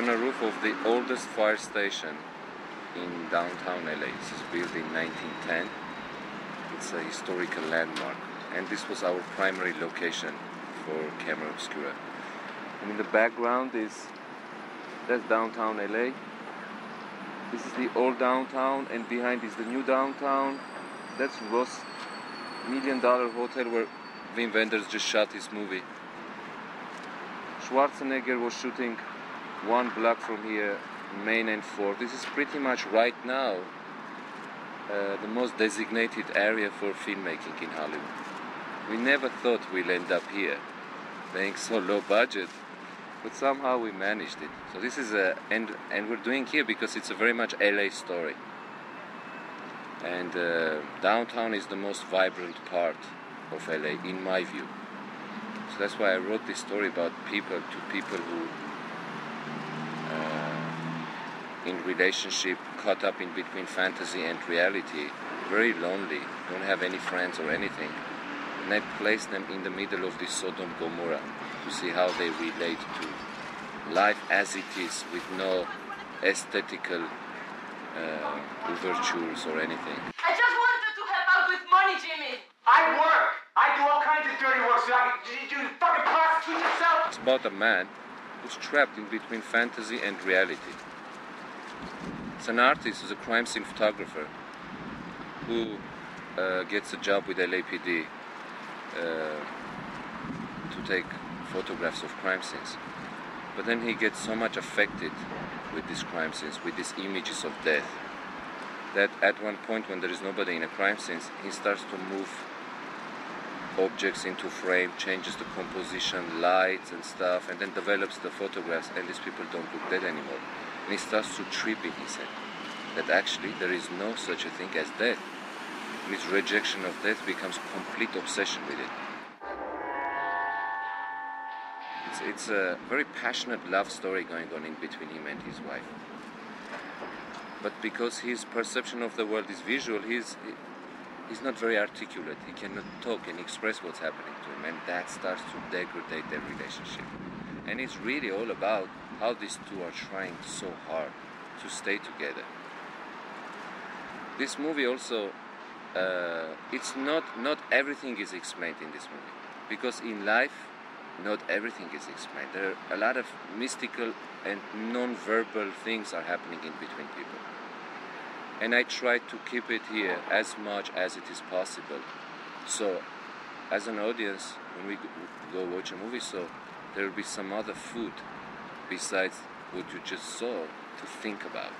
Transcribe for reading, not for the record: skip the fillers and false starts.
on a roof of the oldest fire station in downtown LA. This is built in 1910. It's a historical landmark, and this was our primary location for Camera Obscura. And in the background that's downtown LA. This is the old downtown, and behind is the new downtown. That's Ross $1 Million Hotel where Wim Wenders just shot his movie. Schwarzenegger was shooting 1 block from here, Main and 4th. This is pretty much right now the most designated area for filmmaking in Hollywood. We never thought we'll end up here, paying so low budget, but somehow we managed it. So this is and we're doing here because it's a very much LA story. And downtown is the most vibrant part of LA, in my view. So that's why I wrote this story about people who in relationship caught up in between fantasy and reality, very lonely, don't have any friends or anything. And I placed them in the middle of this Sodom Gomorrah to see how they relate to life as it is, with no aesthetical overtures or anything. I just wanted to help out with money, Jimmy. I work. I do all kinds of dirty work so I can you fucking prostitute yourself. It's about a man who's trapped in between fantasy and reality. It's an artist who's a crime scene photographer who gets a job with LAPD to take photographs of crime scenes. But then he gets so much affected with these crime scenes, with these images of death, that at one point when there is nobody in a crime scene, he starts to move objects into frame, changes the composition, lights and stuff, and then develops the photographs, and these people don't look dead anymore. And he starts to trip in his head that actually there is no such a thing as death. And his rejection of death becomes complete obsession with it. It's a very passionate love story going on in between him and his wife. But because his perception of the world is visual, he's not very articulate. He cannot talk and express what's happening to him, and that starts to degrade their relationship. And it's really all about how these two are trying so hard to stay together. This movie also, it's not everything is explained in this movie, because in life not everything is explained. There are a lot of mystical and non-verbal things are happening in between people. And I try to keep it here as much as it is possible. So, as an audience, when we go watch a movie, so there will be some other food besides what you just saw to think about.